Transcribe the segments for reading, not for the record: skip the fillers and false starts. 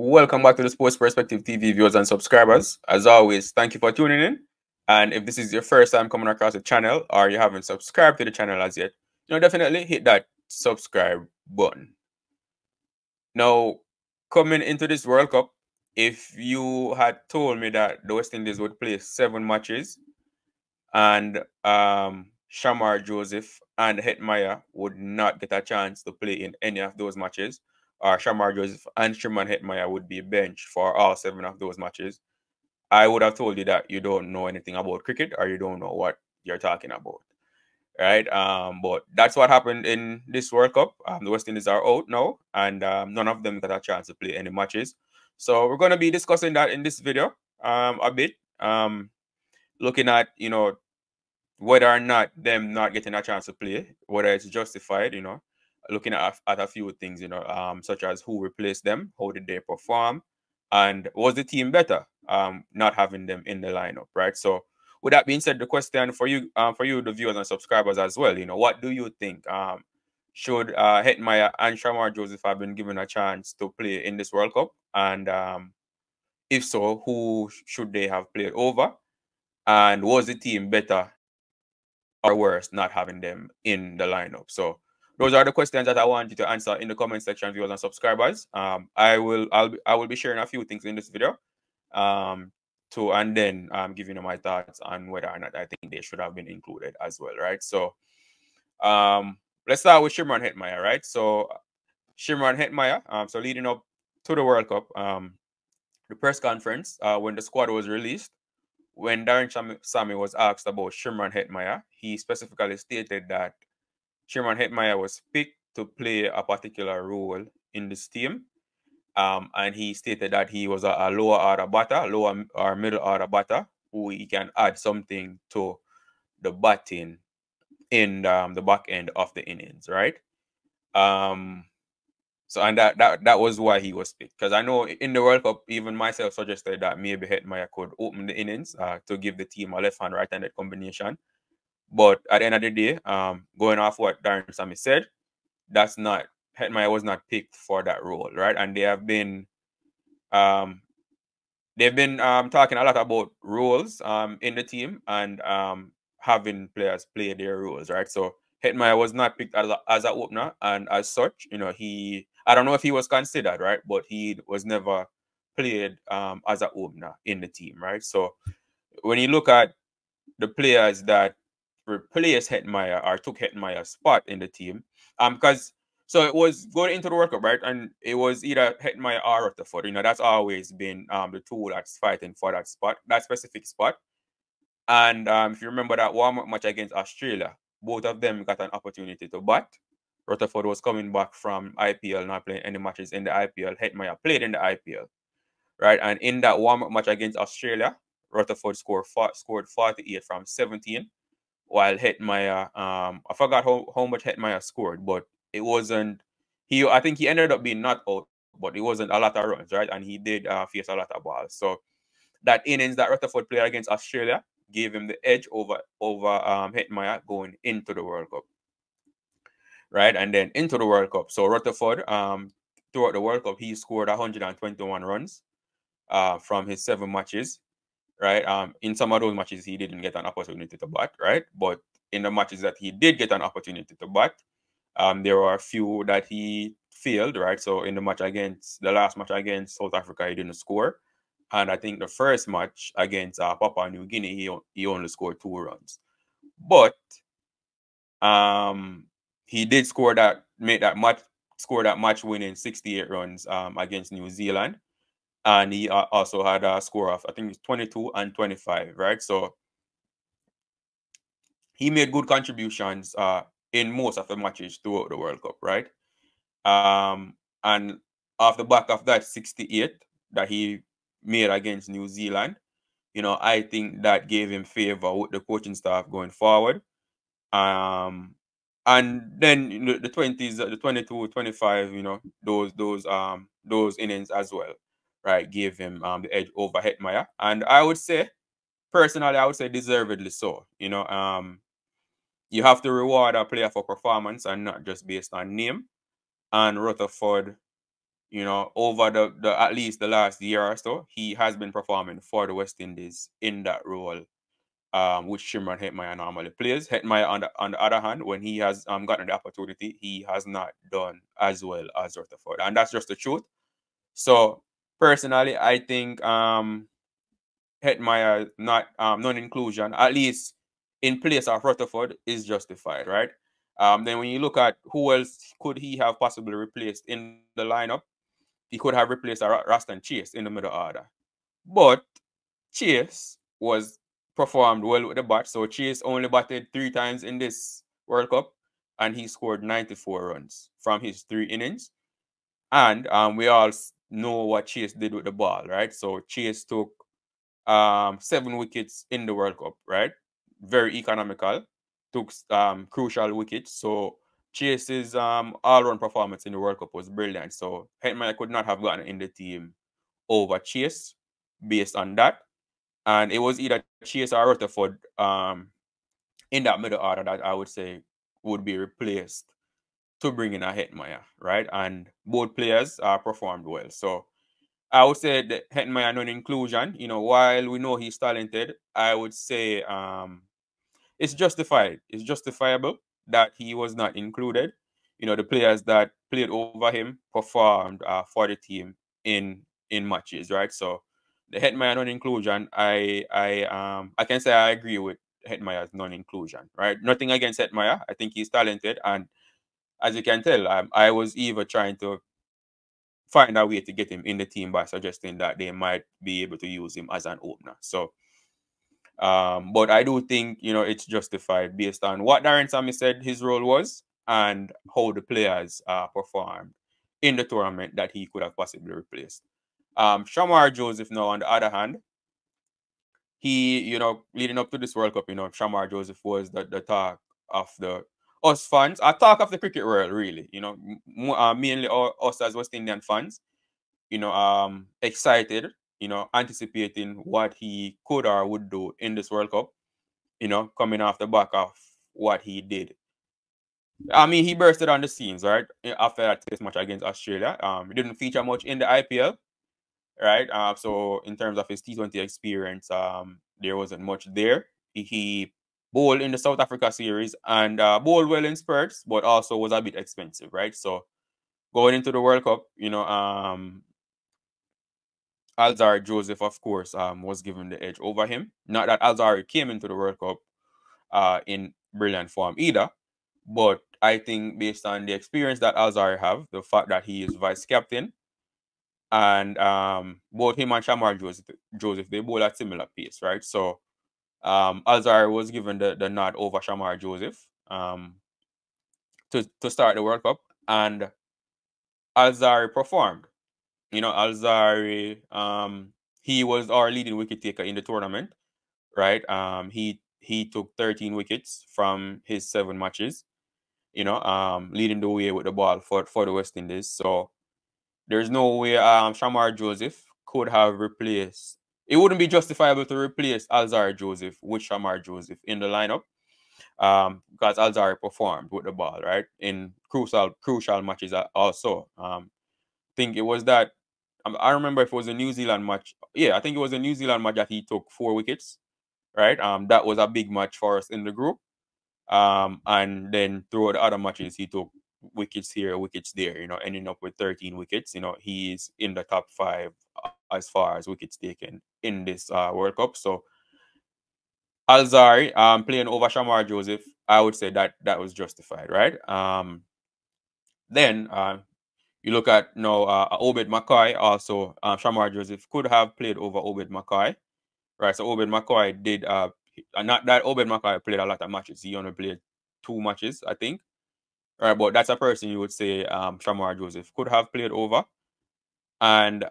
Welcome back to the Sports Perspective TV viewers and subscribers. As always, thank you for tuning in. And if this is your first time coming across the channel or you haven't subscribed to the channel as yet, definitely hit that subscribe button. Now, coming into this World Cup, if you had told me that the West Indies would play 7 matches and Shamar Joseph and Hetmyer would not get a chance to play in any of those matches, or Shamar Joseph and Shimron Hetmyer would be benched for all 7 of those matches, I would have told you that you don't know anything about cricket or you don't know what you're talking about, right? But that's what happened in this World Cup. The West Indies are out now, and none of them got a chance to play any matches. So we're going to be discussing that in this video a bit, looking at, whether or not them not getting a chance to play, whether it's justified, looking at a few things, such as who replaced them, how did they perform, and was the team better not having them in the lineup, right? So with that being said, the question for you, the viewers and subscribers as well, what do you think? Should Hetmyer and Shamar Joseph have been given a chance to play in this World Cup? And if so, who should they have played over? And was the team better or worse not having them in the lineup? So those are the questions that I want you to answer in the comment section, viewers and subscribers. I will be sharing a few things in this video, and then giving you my thoughts on whether or not I think they should have been included as well, right? So let's start with Shimron Hetmyer, right? So Shimron Hetmyer, so leading up to the World Cup, the press conference when the squad was released, when Darren Sammy was asked about Shimron Hetmyer, he specifically stated that Shimron Hetmyer was picked to play a particular role in this team. And he stated that he was a lower order batter, lower or middle order batter, who he can add something to the batting in the back end of the innings, right? So and that was why he was picked. Because I know in the World Cup, even myself suggested that maybe Hetmyer could open the innings to give the team a left-hand, right-handed combination. But at the end of the day, going off what Darren Sammy said, that's not Hetmyer was not picked for that role, right? And they have been talking a lot about roles in the team and having players play their roles, right? So Hetmyer was not picked as a opener, and as such, I don't know if he was considered, right? But he was never played as an opener in the team, right? So when you look at the players that replaced Hetmyer or took Hetmyer's spot in the team, because so it was going into the World Cup, right? And it was either Hetmyer or Rutherford. That's always been the two that's fighting for that spot, that specific spot. And if you remember that warm-up match against Australia, both of them got an opportunity to bat. Rutherford was coming back from IPL, not playing any matches in the IPL. Hetmyer played in the IPL, right? And in that warm-up match against Australia, Rutherford scored 48 from 17, while Hetmyer, I forgot how much Hetmyer scored, but it wasn't. I think he ended up being not out, but it wasn't a lot of runs, right? And he did face a lot of balls. So that innings that Rutherford played against Australia gave him the edge over Hetmyer going into the World Cup, right? And then into the World Cup. So Rutherford, throughout the World Cup, he scored 121 runs from his 7 matches, right? In some of those matches, he didn't get an opportunity to bat, right? But in the matches that he did get an opportunity to bat, there were a few that he failed, right? So in the last match against South Africa, he didn't score. And I think the first match against Papua New Guinea, he only scored 2 runs. But he did score that match-winning 68 runs against New Zealand. And he also had a score of, I think it's 22 and 25, right? So he made good contributions in most of the matches throughout the World Cup, right? And off the back of that 68 that he made against New Zealand, I think that gave him favor with the coaching staff going forward. And then the 20s, the 22, 25, those innings as well, right, gave him the edge over Hetmyer. And I would say, personally, deservedly so. You have to reward a player for performance and not just based on name. And Rutherford over the at least the last year or so, he has been performing for the West Indies in that role, which Shimron Hetmyer normally plays. Hetmyer, on the other hand, when he has gotten the opportunity, he has not done as well as Rutherford, and that's just the truth. So personally, I think Hetmyer not non-inclusion, at least in place of Rutherford, is justified, right? Then when you look at who else could he have possibly replaced in the lineup, he could have replaced Roston Chase in the middle order. But Chase was performed well with the bat. So Chase only batted 3 times in this World Cup, and he scored 94 runs from his 3 innings. And we all know what Chase did with the ball, right? So Chase took 7 wickets in the World Cup, right? Very economical, took crucial wickets. So Chase's all-round performance in the World Cup was brilliant. So Hetmyer could not have gotten in the team over Chase based on that. And it was either Chase or Rutherford in that middle order that I would say would be replaced to bring in a Hetmyer, right? And both players performed well. So I would say that Hetmyer non-inclusion, while we know he's talented, I would say it's justified. It's justifiable that he was not included. The players that played over him performed for the team in matches, right? So the Hetmyer non-inclusion, I can say I agree with Hetmyer's non-inclusion, right? Nothing against Hetmyer. I think he's talented, and as you can tell, I was even trying to find a way to get him in the team by suggesting that they might be able to use him as an opener. So but I do think, it's justified based on what Darren Sammy said his role was and how the players performed in the tournament that he could have possibly replaced. Shamar Joseph, now, on the other hand, he, leading up to this World Cup, Shamar Joseph was the talk of the us fans, a talk of the cricket world, really, mainly us as West Indian fans, excited, anticipating what he could or would do in this World Cup, coming off the back of what he did. I mean, he bursted on the scenes, right? After that test match against Australia. He didn't feature much in the IPL, right? So in terms of his T20 experience, there wasn't much there. He bowled in the South Africa series and bowled well in spurts, but also was a bit expensive, right? So going into the World Cup, Alzarri Joseph, of course, was given the edge over him. Not that Alzarri came into the World Cup in brilliant form either, but I think based on the experience that Alzarri have, the fact that he is vice captain, and both him and Shamar Joseph, they bowl at similar pace, right? So Alzarri was given the nod over Shamar Joseph to start the World Cup, and Alzarri performed. Alzarri, he was our leading wicket taker in the tournament, right? He took 13 wickets from his 7 matches, leading the way with the ball for the West Indies. So there's no way Shamar Joseph could have replaced. It wouldn't be justifiable to replace Alzarri Joseph with Shamar Joseph in the lineup, because Alzarri performed with the ball, right, in crucial matches also. Think it was that. I remember if it was a New Zealand match. Yeah, I think it was a New Zealand match that he took 4 wickets, right? That was a big match for us in the group. And then throughout the other matches, he took wickets here, wickets there, ending up with 13 wickets. He's in the top 5 as far as wickets taken in this World Cup. So Alzarri playing over Shamar Joseph, I would say that was justified, right? Then you look at now Obed McCoy also. Shamar Joseph could have played over Obed McCoy, right? So Obed McCoy did not that Obed McCoy played a lot of matches. He only played 2 matches, I think. Right, but that's a person you would say Shamar Joseph could have played over. And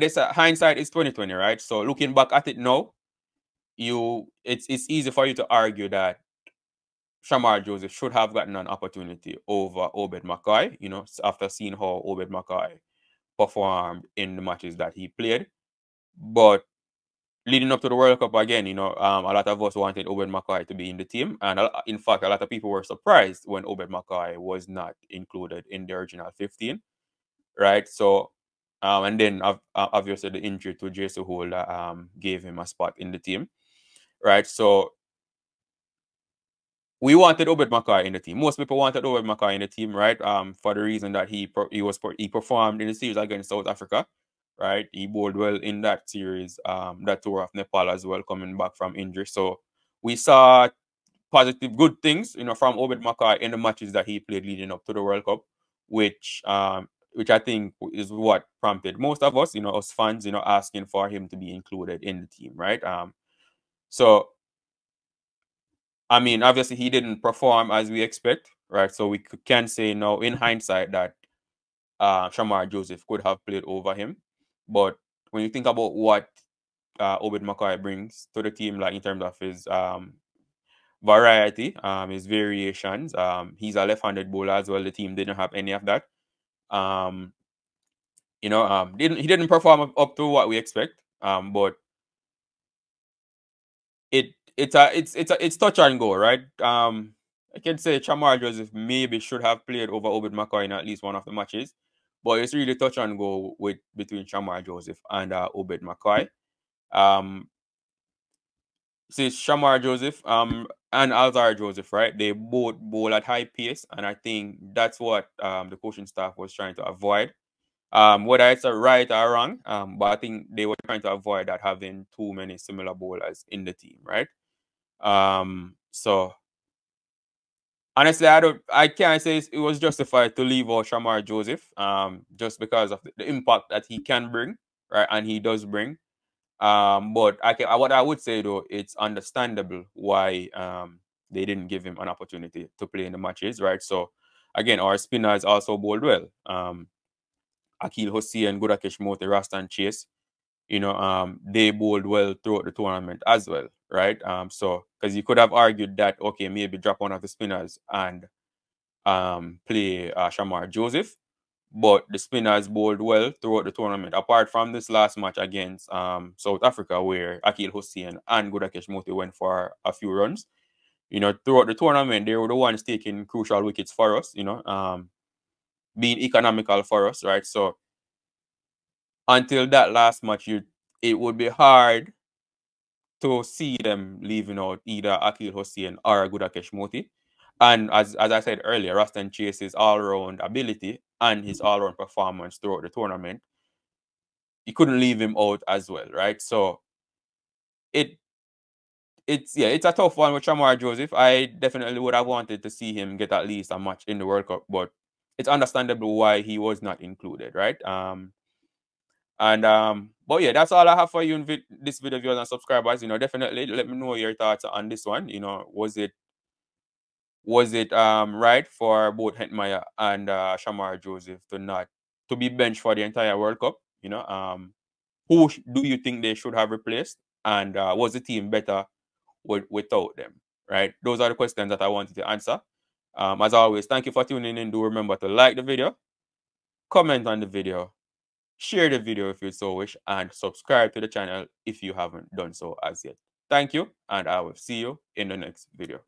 this hindsight is 2020, right? So looking back at it now, it's easy for you to argue that Shamar Joseph should have gotten an opportunity over Obed McCoy, after seeing how Obed McCoy performed in the matches that he played. But leading up to the World Cup again, a lot of us wanted Obed McCoy to be in the team. And in fact, a lot of people were surprised when Obed McCoy was not included in the original 15, right? So, and then obviously the injury to Jason Holder gave him a spot in the team, right? So, we wanted Obed McCoy in the team. Most people wanted Obed McCoy in the team, right? For the reason that he performed in the series against South Africa, right? He bowled well in that series, that tour of Nepal as well, coming back from injury. So we saw positive, good things, from Obed McCoy in the matches that he played leading up to the World Cup, which I think is what prompted most of us, us fans, asking for him to be included in the team, right? So I mean, obviously he didn't perform as we expect, right? So we can say now in hindsight that Shamar Joseph could have played over him. But when you think about what Obed McCoy brings to the team, like in terms of his variety, his variations, he's a left-handed bowler as well. The team didn't have any of that. He didn't perform up to what we expect. But it's touch and go, right? I can say Shamar Joseph maybe should have played over Obed McCoy in at least one of the matches, but it's really touch and go between Shamar Joseph and Obed McCoy. See Shamar Joseph and Alzar Joseph, right? They both bowl at high pace, and I think that's what the coaching staff was trying to avoid. Whether it's a right or wrong, but I think they were trying to avoid that having too many similar bowlers in the team, right? So honestly, I can't say it was justified to leave out Shamar Joseph, just because of the impact that he can bring, right, and he does bring. But what I would say though, it's understandable why they didn't give him an opportunity to play in the matches, right? So again, our spinners also bowled well. Akil Hossein, Gudakesh Motie, Roston Chase, they bowled well throughout the tournament as well, right? So because you could have argued that okay, maybe drop one of the spinners and play Shamar Joseph, but the spinners bowled well throughout the tournament. Apart from this last match against South Africa, where Akil Hossein and Gudakesh Motie went for a few runs, throughout the tournament, they were the ones taking crucial wickets for us, being economical for us, right? So until that last match, it would be hard to see them leaving out either Akil Hossein or Gudakesh Motie. And as I said earlier, Roston Chase's all-round ability and his all-round performance throughout the tournament, you couldn't leave him out as well, right? So it's a tough one with Shamar Joseph. I definitely would have wanted to see him get at least a match in the World Cup, but it's understandable why he was not included, right? But yeah, that's all I have for you in this video, viewers and subscribers. Definitely let me know your thoughts on this one. Was it right for both Hetmyer and Shamar Joseph to be benched for the entire World Cup? Who do you think they should have replaced? And was the team better without them? Right? Those are the questions that I wanted to answer. As always, thank you for tuning in. Do remember to like the video, comment on the video, share the video if you so wish, and subscribe to the channel if you haven't done so as yet. Thank you, and I will see you in the next video.